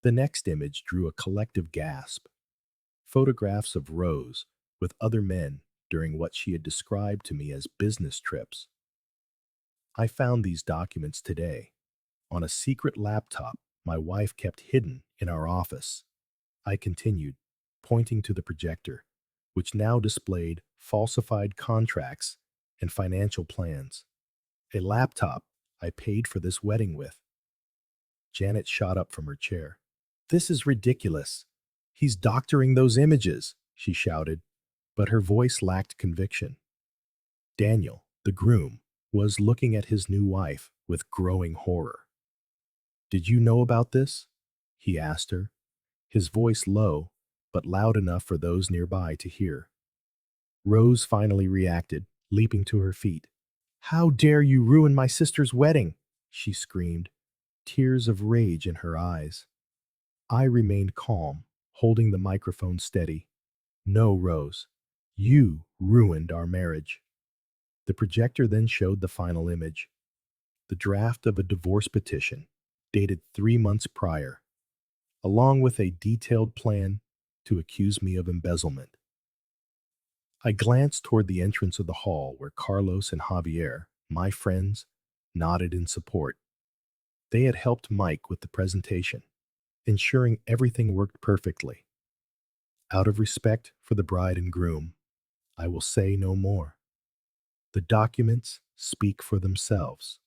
A: The next image drew a collective gasp. Photographs of Rose with other men during what she had described to me as business trips. I found these documents today on a secret laptop my wife kept hidden in our office. I continued, pointing to the projector, which now displayed falsified contracts and financial plans. "A laptop I paid for this wedding with." Janet shot up from her chair. "This is ridiculous. He's doctoring those images," she shouted, but her voice lacked conviction. Daniel, the groom, was looking at his new wife with growing horror. "Did you know about this?" he asked her, his voice low, but loud enough for those nearby to hear. Rose finally reacted, leaping to her feet. "How dare you ruin my sister's wedding?" she screamed, tears of rage in her eyes. I remained calm, holding the microphone steady. "No, Rose, you ruined our marriage." The projector then showed the final image, the draft of a divorce petition, dated 3 months prior. along with a detailed plan to accuse me of embezzlement. I glanced toward the entrance of the hall where Carlos and Javier, my friends, nodded in support. They had helped Mike with the presentation, ensuring everything worked perfectly. Out of respect for the bride and groom, I will say no more. The documents speak for themselves.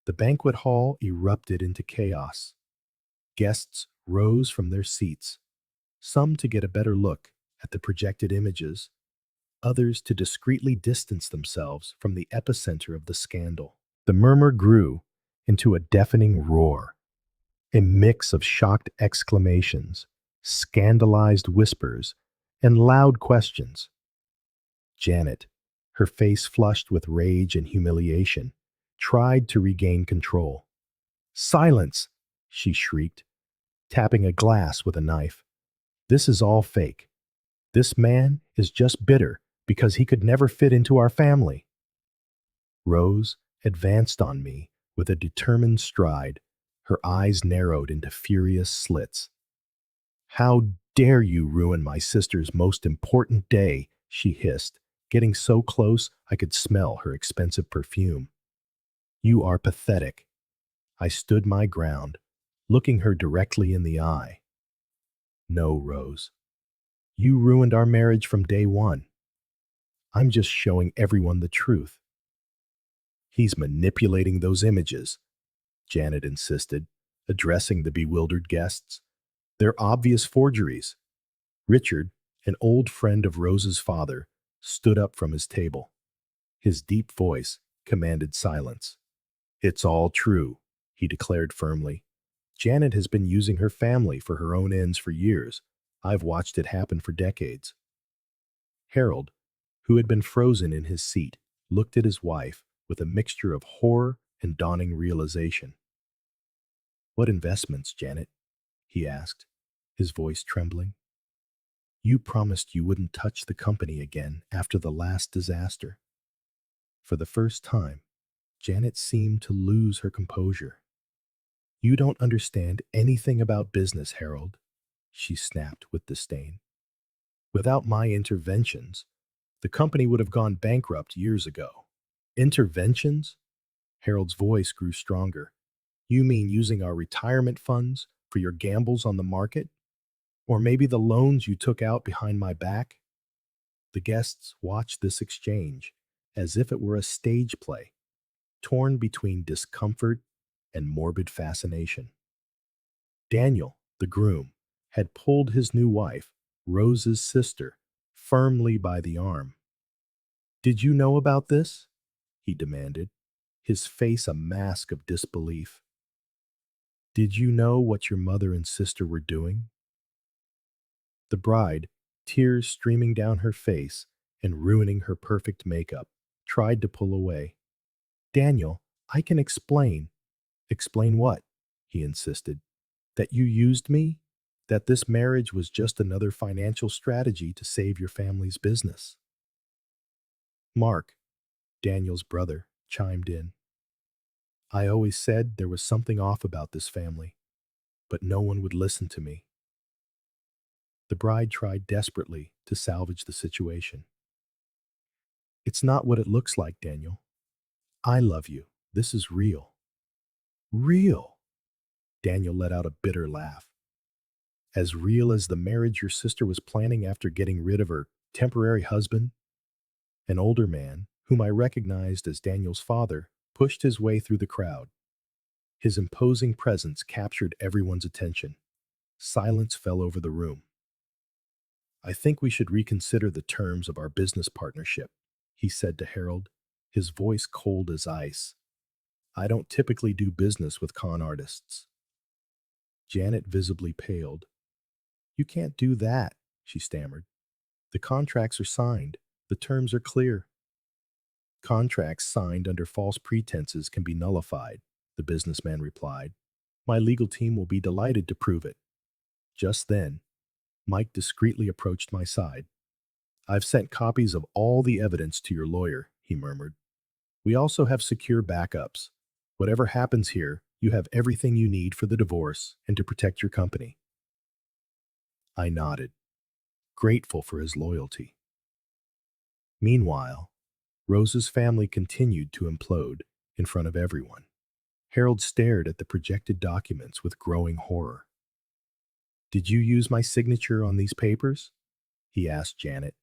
A: The banquet hall erupted into chaos. Guests rose from their seats, some to get a better look at the projected images, others to discreetly distance themselves from the epicenter of the scandal. The murmur grew into a deafening roar, a mix of shocked exclamations, scandalized whispers, and loud questions. Janet, her face flushed with rage and humiliation, tried to regain control. "Silence!" she shrieked, tapping a glass with a knife. "This is all fake. This man is just bitter because he could never fit into our family." Rose advanced on me with a determined stride, her eyes narrowed into furious slits. "How dare you ruin my sister's most important day?" she hissed, getting so close I could smell her expensive perfume. "You are pathetic." I stood my ground, looking her directly in the eye. "No, Rose. You ruined our marriage from day one. I'm just showing everyone the truth." "He's manipulating those images," Janet insisted, addressing the bewildered guests. "They're obvious forgeries." Richard, an old friend of Rose's father, stood up from his table. His deep voice commanded silence. "It's all true," he declared firmly. "Janet has been using her family for her own ends for years. I've watched it happen for decades." Harold, who had been frozen in his seat, looked at his wife with a mixture of horror and dawning realization. "What investments, Janet?" he asked, his voice trembling. "You promised you wouldn't touch the company again after the last disaster." For the first time, Janet seemed to lose her composure. "You don't understand anything about business, Harold," she snapped with disdain. "Without my interventions, the company would have gone bankrupt years ago." "Interventions?" Harold's voice grew stronger. "You mean using our retirement funds for your gambles on the market? Or maybe the loans you took out behind my back?" The guests watched this exchange as if it were a stage play, torn between discomfort and morbid fascination. Daniel, the groom, had pulled his new wife, Rose's sister, firmly by the arm. "Did you know about this?" he demanded, his face a mask of disbelief. "Did you know what your mother and sister were doing?" The bride, tears streaming down her face and ruining her perfect makeup, tried to pull away. "Daniel, I can explain." "Explain what?" he insisted. "That you used me? That this marriage was just another financial strategy to save your family's business?" Mark, Daniel's brother, chimed in. "I always said there was something off about this family, but no one would listen to me." The bride tried desperately to salvage the situation. "It's not what it looks like, Daniel. I love you. This is real." "Real?" Daniel let out a bitter laugh. "As real as the marriage your sister was planning after getting rid of her temporary husband?" An older man, whom I recognized as Daniel's father, pushed his way through the crowd. His imposing presence captured everyone's attention. Silence fell over the room. "I think we should reconsider the terms of our business partnership," he said to Harold, his voice cold as ice. "I don't typically do business with con artists." Janet visibly paled. "You can't do that," she stammered. "The contracts are signed. The terms are clear." "Contracts signed under false pretenses can be nullified," the businessman replied. "My legal team will be delighted to prove it." Just then, Mike discreetly approached my side. "I've sent copies of all the evidence to your lawyer," he murmured. "We also have secure backups. Whatever happens here, you have everything you need for the divorce and to protect your company." I nodded, grateful for his loyalty. Meanwhile, Rose's family continued to implode in front of everyone. Harold stared at the projected documents with growing horror. Did you use my signature on these papers? He asked Janet,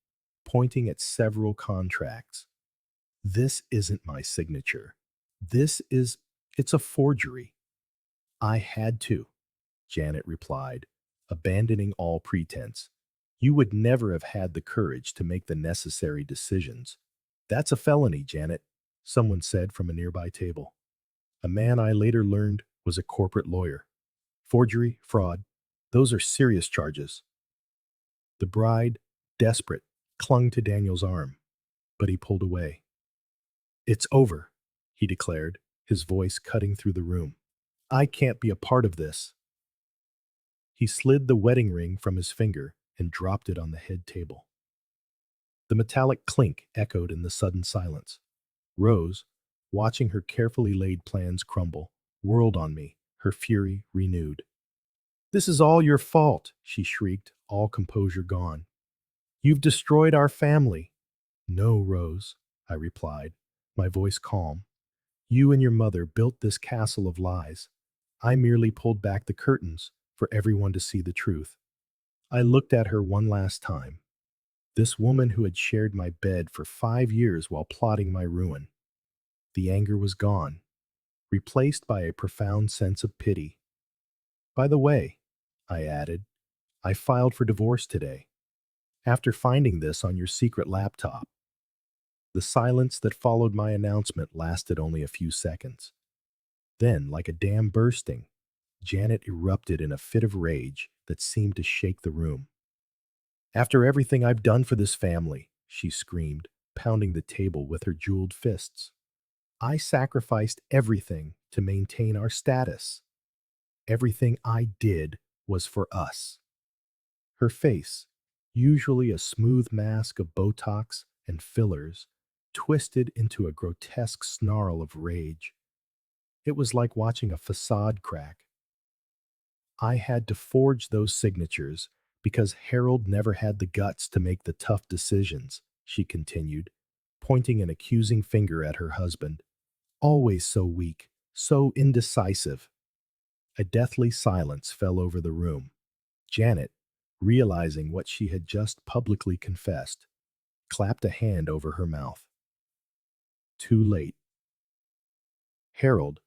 A: pointing at several contracts. This isn't my signature. It's a forgery. I had to, Janet replied, abandoning all pretense. You would never have had the courage to make the necessary decisions. That's a felony, Janet, someone said from a nearby table. A man I later learned was a corporate lawyer. Forgery, fraud, those are serious charges. The bride, desperate, clung to Daniel's arm, but he pulled away. It's over, he declared, his voice cutting through the room. I can't be a part of this. He slid the wedding ring from his finger and dropped it on the head table. The metallic clink echoed in the sudden silence. Rose, watching her carefully laid plans crumble, whirled on me, her fury renewed. This is all your fault, she shrieked, all composure gone. You've destroyed our family. No, Rose, I replied, my voice calm. You and your mother built this castle of lies. I merely pulled back the curtains for everyone to see the truth. I looked at her one last time. This woman who had shared my bed for 5 years while plotting my ruin. The anger was gone, replaced by a profound sense of pity. By the way, I added, I filed for divorce today. After finding this on your secret laptop. The silence that followed my announcement lasted only a few seconds. Then, like a dam bursting, Janet erupted in a fit of rage that seemed to shake the room. After everything I've done for this family, she screamed, pounding the table with her jeweled fists. I sacrificed everything to maintain our status. Everything I did was for us. Her face, usually a smooth mask of Botox and fillers, twisted into a grotesque snarl of rage. It was like watching a facade crack. I had to forge those signatures because Harold never had the guts to make the tough decisions, she continued, pointing an accusing finger at her husband. Always so weak, so indecisive. A deathly silence fell over the room. Janet, realizing what she had just publicly confessed, clapped a hand over her mouth. Too late. Harold,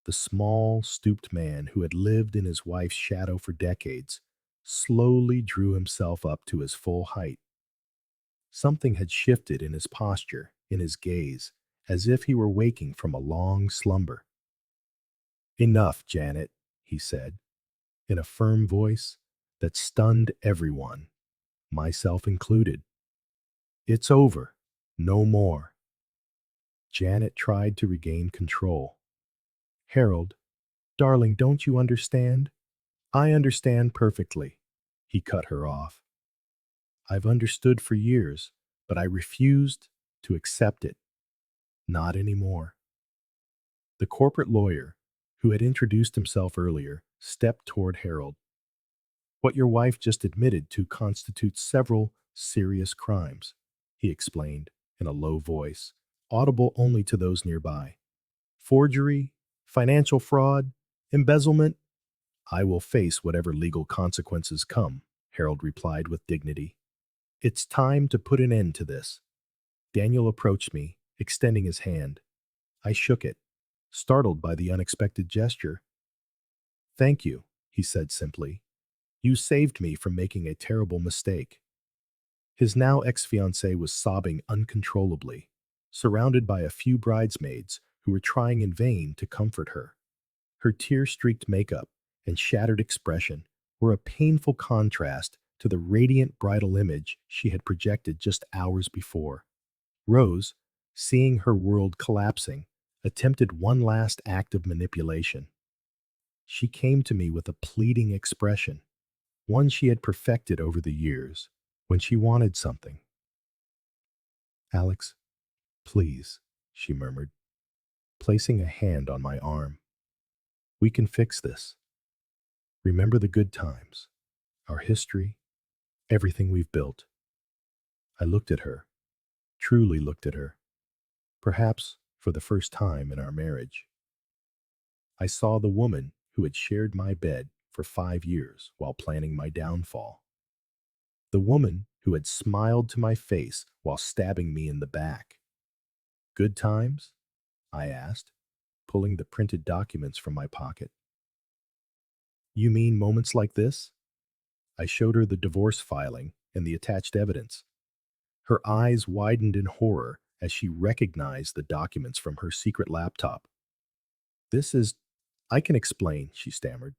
A: the small, stooped man who had lived in his wife's shadow for decades, slowly drew himself up to his full height. Something had shifted in his posture, in his gaze, as if he were waking from a long slumber. Enough, Janet, he said, in a firm voice that stunned everyone, myself included. It's over. No more. Janet tried to regain control. Harold, darling, don't you understand? I understand perfectly. He cut her off. I've understood for years, but I refused to accept it. Not anymore. The corporate lawyer, who had introduced himself earlier, stepped toward Harold. What your wife just admitted to constitutes several serious crimes, he explained in a low voice, audible only to those nearby. Forgery, financial fraud, embezzlement. I will face whatever legal consequences come, Harold replied with dignity. It's time to put an end to this. Daniel approached me, extending his hand. I shook it, startled by the unexpected gesture. Thank you, he said simply. You saved me from making a terrible mistake. His now ex-fiancée was sobbing uncontrollably, surrounded by a few bridesmaids who were trying in vain to comfort her. Her tear-streaked makeup and shattered expression were a painful contrast to the radiant bridal image she had projected just hours before. Rose, seeing her world collapsing, attempted one last act of manipulation. She came to me with a pleading expression, one she had perfected over the years, when she wanted something. Alex, please, she murmured, placing a hand on my arm. We can fix this. Remember the good times, our history, Everything we've built. I looked at her, truly looked at her, perhaps for the first time in our marriage. I saw the woman who had shared my bed for 5 years while planning my downfall. The woman who had smiled to my face while stabbing me in the back. Good times? I asked, pulling the printed documents from my pocket. You mean moments like this? I showed her the divorce filing and the attached evidence. Her eyes widened in horror as she recognized the documents from her secret laptop. This is, I can explain, she stammered.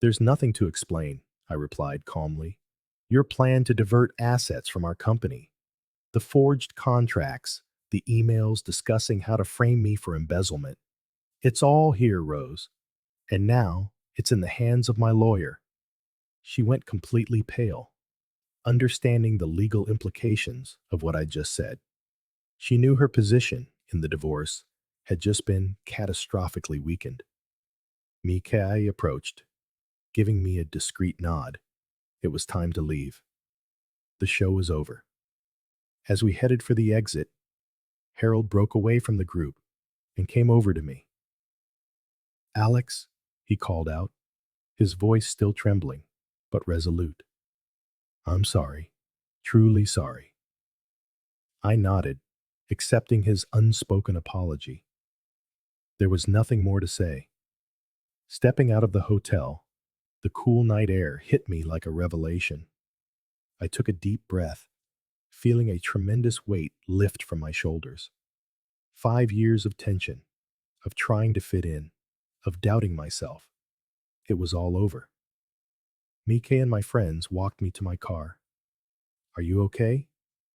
A: There's nothing to explain, I replied calmly. Your plan to divert assets from our company, the forged contracts, the emails discussing how to frame me for embezzlement. It's all here, Rose. And now it's in the hands of my lawyer. She went completely pale, understanding the legal implications of what I just said. She knew her position in the divorce had just been catastrophically weakened. Mikai approached, giving me a discreet nod. It was time to leave. The show was over. As we headed for the exit, Harold broke away from the group and came over to me. Alex, he called out, his voice still trembling, but resolute. I'm sorry, truly sorry. I nodded, accepting his unspoken apology. There was nothing more to say. Stepping out of the hotel, the cool night air hit me like a revelation. I took a deep breath, feeling a tremendous weight lift from my shoulders. 5 years of tension, of trying to fit in, of doubting myself. It was all over. Mika and my friends walked me to my car. Are you okay?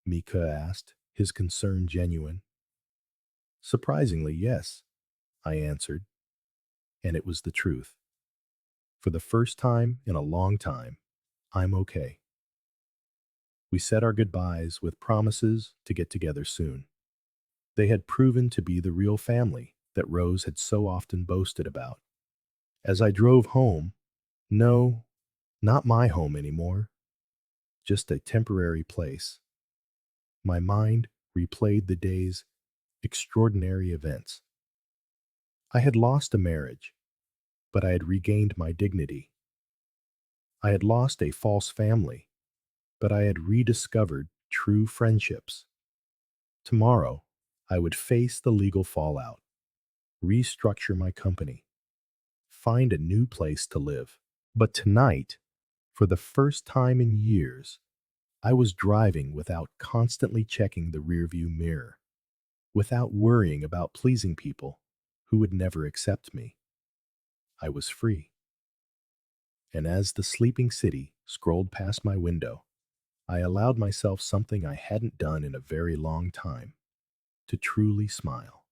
A: Mika asked, his concern genuine. Surprisingly, yes, I answered, and it was the truth. For the first time in a long time, I'm okay. We said our goodbyes with promises to get together soon. They had proven to be the real family that Rose had so often boasted about. As I drove home, no, not my home anymore, just a temporary place. My mind replayed the day's extraordinary events. I had lost a marriage, but I had regained my dignity. I had lost a false family, but I had rediscovered true friendships. Tomorrow, I would face the legal fallout, restructure my company, find a new place to live. But tonight, for the first time in years, I was driving without constantly checking the rearview mirror, without worrying about pleasing people who would never accept me. I was free. And as the sleeping city scrolled past my window, I allowed myself something I hadn't done in a very long time, to truly smile.